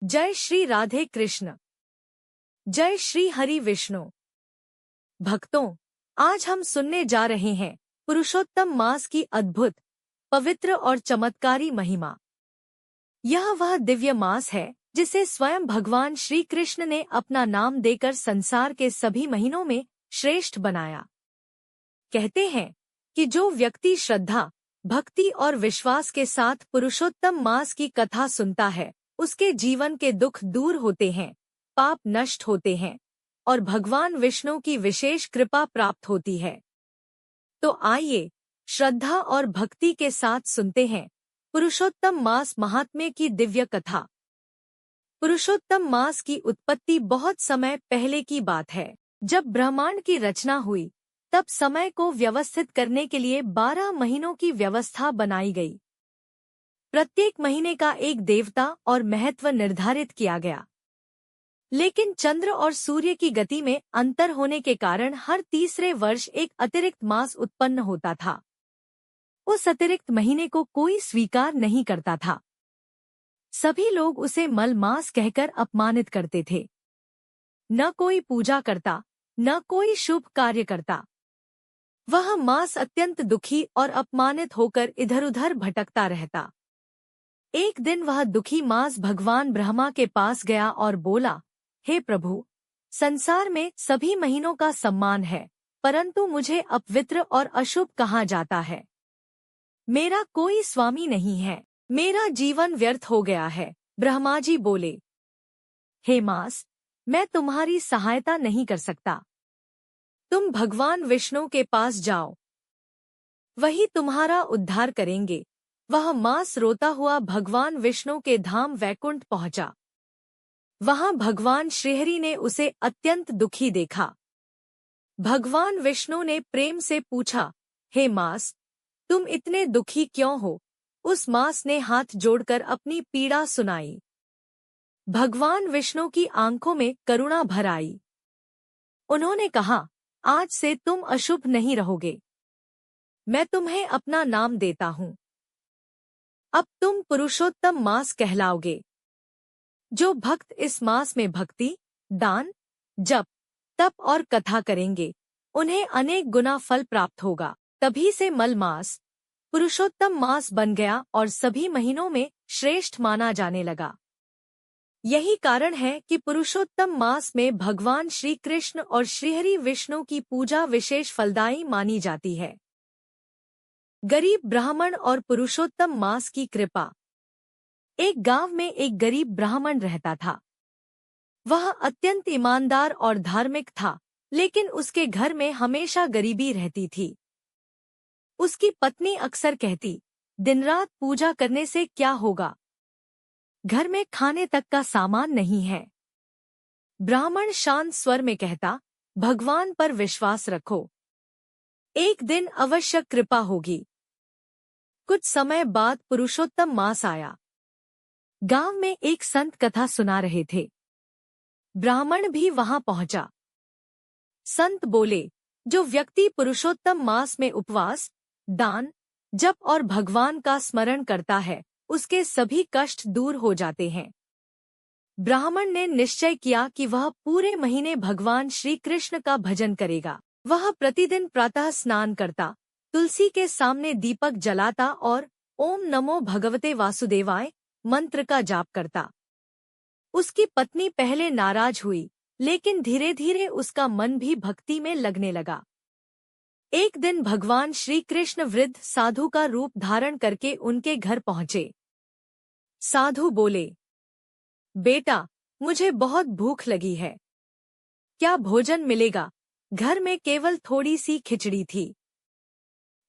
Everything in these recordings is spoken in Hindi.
जय श्री राधे कृष्ण। जय श्री हरि विष्णु। भक्तों, आज हम सुनने जा रहे हैं पुरुषोत्तम मास की अद्भुत, पवित्र और चमत्कारी महिमा। यह वह दिव्य मास है जिसे स्वयं भगवान श्री कृष्ण ने अपना नाम देकर संसार के सभी महीनों में श्रेष्ठ बनाया। कहते हैं कि जो व्यक्ति श्रद्धा, भक्ति और विश्वास के साथ पुरुषोत्तम मास की कथा सुनता है, उसके जीवन के दुख दूर होते हैं, पाप नष्ट होते हैं और भगवान विष्णु की विशेष कृपा प्राप्त होती है। तो आइए श्रद्धा और भक्ति के साथ सुनते हैं पुरुषोत्तम मास महात्म्य की दिव्य कथा। पुरुषोत्तम मास की उत्पत्ति बहुत समय पहले की बात है। जब ब्रह्मांड की रचना हुई, तब समय को व्यवस्थित करने के लिए 12 महीनों की व्यवस्था बनाई गई। प्रत्येक महीने का एक देवता और महत्व निर्धारित किया गया। लेकिन चंद्र और सूर्य की गति में अंतर होने के कारण हर तीसरे वर्ष एक अतिरिक्त मास उत्पन्न होता था। उस अतिरिक्त महीने को कोई स्वीकार नहीं करता था। सभी लोग उसे मल मास कहकर अपमानित करते थे। न कोई पूजा करता, न कोई शुभ कार्य करता। वह मास अत्यंत दुखी और अपमानित होकर इधर-उधर भटकता रहता। एक दिन वह दुखी मास भगवान ब्रह्मा के पास गया और बोला, हे प्रभु, संसार में सभी महीनों का सम्मान है, परंतु मुझे अपवित्र और अशुभ कहा जाता है। मेरा कोई स्वामी नहीं है, मेरा जीवन व्यर्थ हो गया है। ब्रह्मा जी बोले, हे मास, मैं तुम्हारी सहायता नहीं कर सकता। तुम भगवान विष्णु के पास जाओ, वही तुम्हारा उद्धार करेंगे। वह मास रोता हुआ भगवान विष्णु के धाम वैकुंठ पहुंचा। वहां भगवान श्रीहरि ने उसे अत्यंत दुखी देखा। भगवान विष्णु ने प्रेम से पूछा, हे मास, तुम इतने दुखी क्यों हो? उस मास ने हाथ जोड़कर अपनी पीड़ा सुनाई। भगवान विष्णु की आंखों में करुणा भर आई। उन्होंने कहा, आज से तुम अशुभ नहीं रहोगे। मैं तुम्हें अपना नाम देता हूँ। अब तुम पुरुषोत्तम मास कहलाओगे। जो भक्त इस मास में भक्ति, दान, जप, तप और कथा करेंगे, उन्हें अनेक गुना फल प्राप्त होगा। तभी से मल मास पुरुषोत्तम मास बन गया और सभी महीनों में श्रेष्ठ माना जाने लगा। यही कारण है कि पुरुषोत्तम मास में भगवान श्री कृष्ण और श्रीहरि विष्णु की पूजा विशेष फलदायी मानी जाती है। गरीब ब्राह्मण और पुरुषोत्तम मास की कृपा। एक गांव में एक गरीब ब्राह्मण रहता था। वह अत्यंत ईमानदार और धार्मिक था, लेकिन उसके घर में हमेशा गरीबी रहती थी। उसकी पत्नी अक्सर कहती, दिन रात पूजा करने से क्या होगा? घर में खाने तक का सामान नहीं है। ब्राह्मण शांत स्वर में कहता, भगवान पर विश्वास रखो, एक दिन अवश्य कृपा होगी। कुछ समय बाद पुरुषोत्तम मास आया। गांव में एक संत कथा सुना रहे थे। ब्राह्मण भी वहां पहुंचा। संत बोले, जो व्यक्ति पुरुषोत्तम मास में उपवास, दान, जप और भगवान का स्मरण करता है, उसके सभी कष्ट दूर हो जाते हैं। ब्राह्मण ने निश्चय किया कि वह पूरे महीने भगवान श्री कृष्ण का भजन करेगा। वह प्रतिदिन प्रातः स्नान करता, तुलसी के सामने दीपक जलाता और ओम नमो भगवते वासुदेवाय मंत्र का जाप करता। उसकी पत्नी पहले नाराज हुई, लेकिन धीरे धीरे उसका मन भी भक्ति में लगने लगा। एक दिन भगवान श्री कृष्ण वृद्ध साधु का रूप धारण करके उनके घर पहुंचे। साधु बोले, बेटा, मुझे बहुत भूख लगी है, क्या भोजन मिलेगा? घर में केवल थोड़ी सी खिचड़ी थी।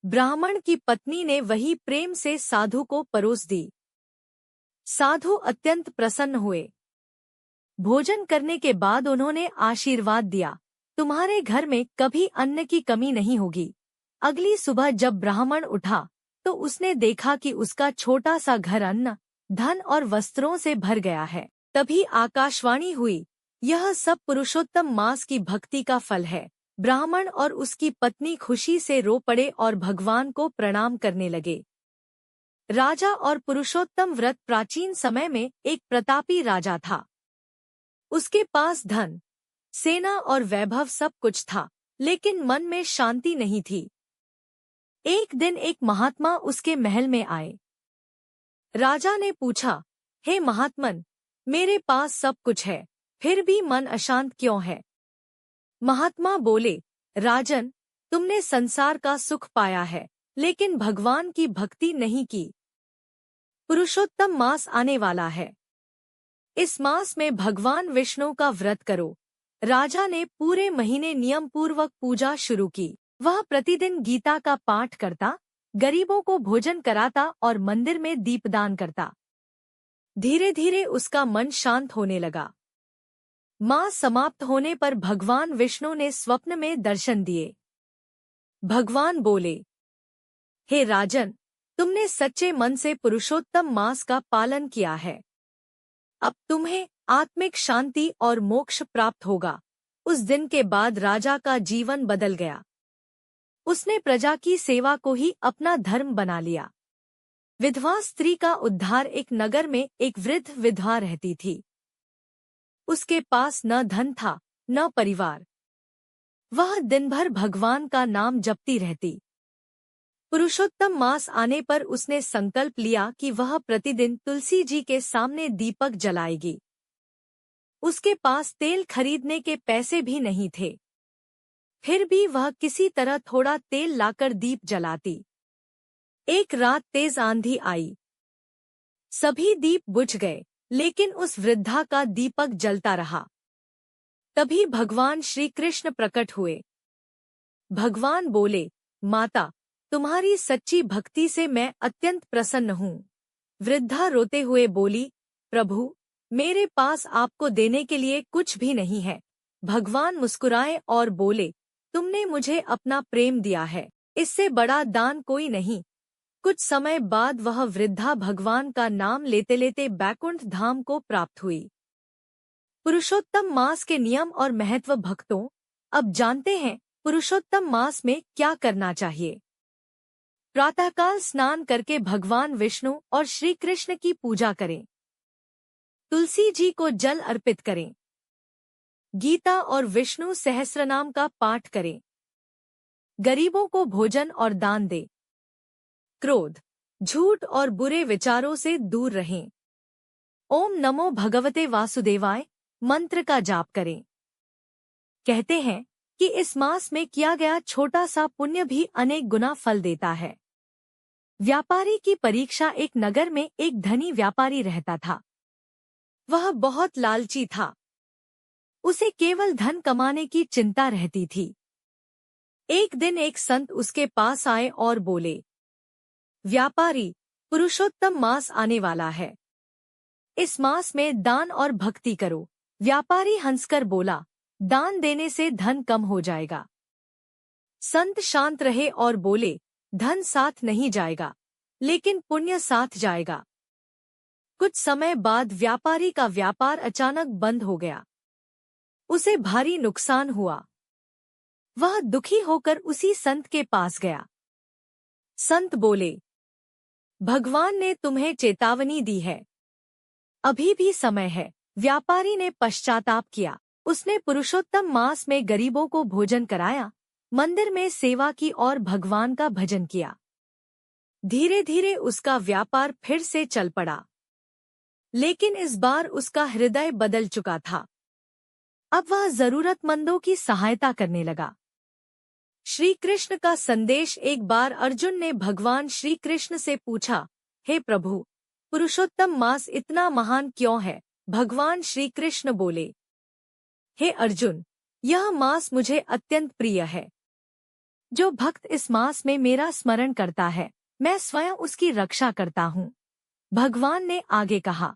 ब्राह्मण की पत्नी ने वही प्रेम से साधु को परोस दी। साधु अत्यंत प्रसन्न हुए। भोजन करने के बाद उन्होंने आशीर्वाद दिया, तुम्हारे घर में कभी अन्न की कमी नहीं होगी। अगली सुबह जब ब्राह्मण उठा, तो उसने देखा कि उसका छोटा सा घर अन्न, धन और वस्त्रों से भर गया है। तभी आकाशवाणी हुई, यह सब पुरुषोत्तम मास की भक्ति का फल है। ब्राह्मण और उसकी पत्नी खुशी से रो पड़े और भगवान को प्रणाम करने लगे। राजा और पुरुषोत्तम व्रत प्राचीन समय में एक प्रतापी राजा था। उसके पास धन, सेना और वैभव सब कुछ था, लेकिन मन में शांति नहीं थी। एक दिन एक महात्मा उसके महल में आए। राजा ने पूछा, हे महात्मन, मेरे पास सब कुछ है, फिर भी मन अशांत क्यों है? महात्मा बोले, राजन, तुमने संसार का सुख पाया है, लेकिन भगवान की भक्ति नहीं की। पुरुषोत्तम मास आने वाला है। इस मास में भगवान विष्णु का व्रत करो। राजा ने पूरे महीने नियम पूर्वक पूजा शुरू की। वह प्रतिदिन गीता का पाठ करता, गरीबों को भोजन कराता और मंदिर में दीपदान करता। धीरे धीरे उसका मन शांत होने लगा। मास समाप्त होने पर भगवान विष्णु ने स्वप्न में दर्शन दिए। भगवान बोले, हे राजन, तुमने सच्चे मन से पुरुषोत्तम मास का पालन किया है। अब तुम्हें आत्मिक शांति और मोक्ष प्राप्त होगा। उस दिन के बाद राजा का जीवन बदल गया। उसने प्रजा की सेवा को ही अपना धर्म बना लिया। विधवा स्त्री का उद्धार। एक नगर में एक वृद्ध विधवा रहती थी। उसके पास न धन था, न परिवार। वह दिन भर भगवान का नाम जपती रहती। पुरुषोत्तम मास आने पर उसने संकल्प लिया कि वह प्रतिदिन तुलसी जी के सामने दीपक जलाएगी। उसके पास तेल खरीदने के पैसे भी नहीं थे, फिर भी वह किसी तरह थोड़ा तेल लाकर दीप जलाती। एक रात तेज आंधी आई। सभी दीप बुझ गए, लेकिन उस वृद्धा का दीपक जलता रहा। तभी भगवान श्री कृष्ण प्रकट हुए। भगवान बोले, माता, तुम्हारी सच्ची भक्ति से मैं अत्यंत प्रसन्न हूँ। वृद्धा रोते हुए बोली, प्रभु, मेरे पास आपको देने के लिए कुछ भी नहीं है। भगवान मुस्कुराए और बोले, तुमने मुझे अपना प्रेम दिया है, इससे बड़ा दान कोई नहीं। कुछ समय बाद वह वृद्धा भगवान का नाम लेते लेते बैकुंठ धाम को प्राप्त हुई। पुरुषोत्तम मास के नियम और महत्व। भक्तों, अब जानते हैं पुरुषोत्तम मास में क्या करना चाहिए। प्रातःकाल स्नान करके भगवान विष्णु और श्री कृष्ण की पूजा करें। तुलसी जी को जल अर्पित करें। गीता और विष्णु सहस्रनाम का पाठ करें। गरीबों को भोजन और दान दें। क्रोध, झूठ और बुरे विचारों से दूर रहें। ओम नमो भगवते वासुदेवाय मंत्र का जाप करें। कहते हैं कि इस मास में किया गया छोटा सा पुण्य भी अनेक गुना फल देता है। व्यापारी की परीक्षा। एक नगर में एक धनी व्यापारी रहता था। वह बहुत लालची था। उसे केवल धन कमाने की चिंता रहती थी। एक दिन एक संत उसके पास आए और बोले, व्यापारी, पुरुषोत्तम मास आने वाला है। इस मास में दान और भक्ति करो। व्यापारी हंसकर बोला, दान देने से धन कम हो जाएगा। संत शांत रहे और बोले, धन साथ नहीं जाएगा, लेकिन पुण्य साथ जाएगा। कुछ समय बाद व्यापारी का व्यापार अचानक बंद हो गया। उसे भारी नुकसान हुआ। वह दुखी होकर उसी संत के पास गया। संत बोले, भगवान ने तुम्हें चेतावनी दी है, अभी भी समय है। व्यापारी ने पश्चाताप किया। उसने पुरुषोत्तम मास में गरीबों को भोजन कराया, मंदिर में सेवा की और भगवान का भजन किया। धीरे धीरे उसका व्यापार फिर से चल पड़ा, लेकिन इस बार उसका हृदय बदल चुका था। अब वह जरूरतमंदों की सहायता करने लगा। श्री कृष्ण का संदेश। एक बार अर्जुन ने भगवान श्री कृष्ण से पूछा, हे प्रभु, पुरुषोत्तम मास इतना महान क्यों है? भगवान श्री कृष्ण बोले, हे अर्जुन, यह मास मुझे अत्यंत प्रिय है। जो भक्त इस मास में मेरा स्मरण करता है, मैं स्वयं उसकी रक्षा करता हूँ। भगवान ने आगे कहा,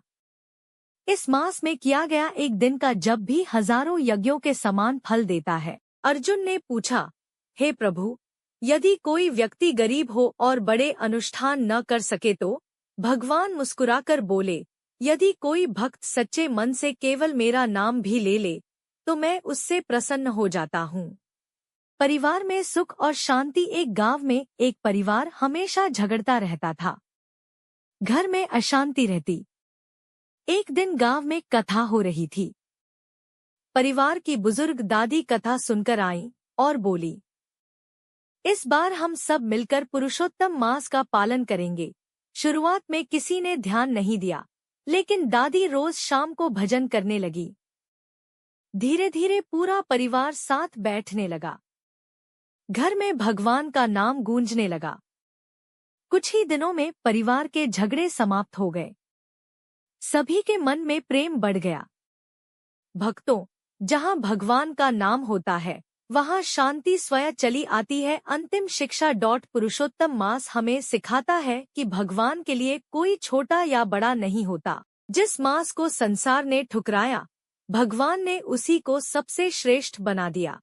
इस मास में किया गया एक दिन का जप भी हजारों यज्ञों के समान फल देता है। अर्जुन ने पूछा, हे प्रभु, यदि कोई व्यक्ति गरीब हो और बड़े अनुष्ठान न कर सके तो? भगवान मुस्कुराकर बोले, यदि कोई भक्त सच्चे मन से केवल मेरा नाम भी ले ले, तो मैं उससे प्रसन्न हो जाता हूँ। परिवार में सुख और शांति। एक गांव में एक परिवार हमेशा झगड़ता रहता था। घर में अशांति रहती। एक दिन गांव में कथा हो रही थी। परिवार की बुजुर्ग दादी कथा सुनकर आईं और बोली, इस बार हम सब मिलकर पुरुषोत्तम मास का पालन करेंगे। शुरुआत में किसी ने ध्यान नहीं दिया, लेकिन दादी रोज शाम को भजन करने लगी। धीरे धीरे पूरा परिवार साथ बैठने लगा। घर में भगवान का नाम गूंजने लगा। कुछ ही दिनों में परिवार के झगड़े समाप्त हो गए। सभी के मन में प्रेम बढ़ गया। भक्तों, जहां भगवान का नाम होता है, वहां शांति स्वयं चली आती है। अंतिम शिक्षा। पुरुषोत्तम मास हमें सिखाता है कि भगवान के लिए कोई छोटा या बड़ा नहीं होता। जिस मास को संसार ने ठुकराया, भगवान ने उसी को सबसे श्रेष्ठ बना दिया।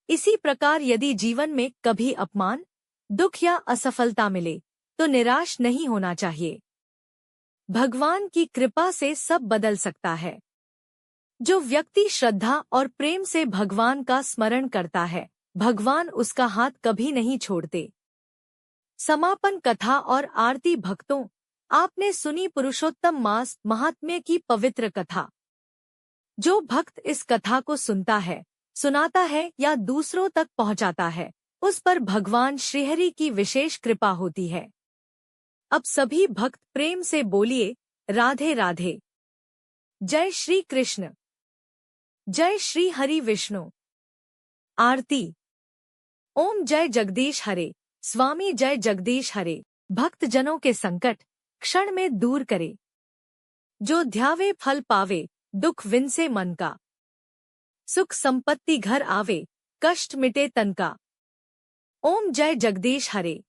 इसी प्रकार यदि जीवन में कभी अपमान, दुख या असफलता मिले, तो निराश नहीं होना चाहिए। भगवान की कृपा से सब बदल सकता है। जो व्यक्ति श्रद्धा और प्रेम से भगवान का स्मरण करता है, भगवान उसका हाथ कभी नहीं छोड़ते। समापन कथा और आरती। भक्तों, आपने सुनी पुरुषोत्तम मास महात्म्य की पवित्र कथा। जो भक्त इस कथा को सुनता है, सुनाता है या दूसरों तक पहुंचाता है, उस पर भगवान श्रीहरि की विशेष कृपा होती है। अब सभी भक्त प्रेम से बोलिए, राधे राधे। जय श्री कृष्ण। जय श्री हरि विष्णु। आरती। ओम जय जगदीश हरे। स्वामी जय जगदीश हरे। भक्त जनों के संकट क्षण में दूर करे। जो ध्यावे फल पावे, दुख विनसे मन का। सुख संपत्ति घर आवे, कष्ट मिटे तन का। ओम जय जगदीश हरे।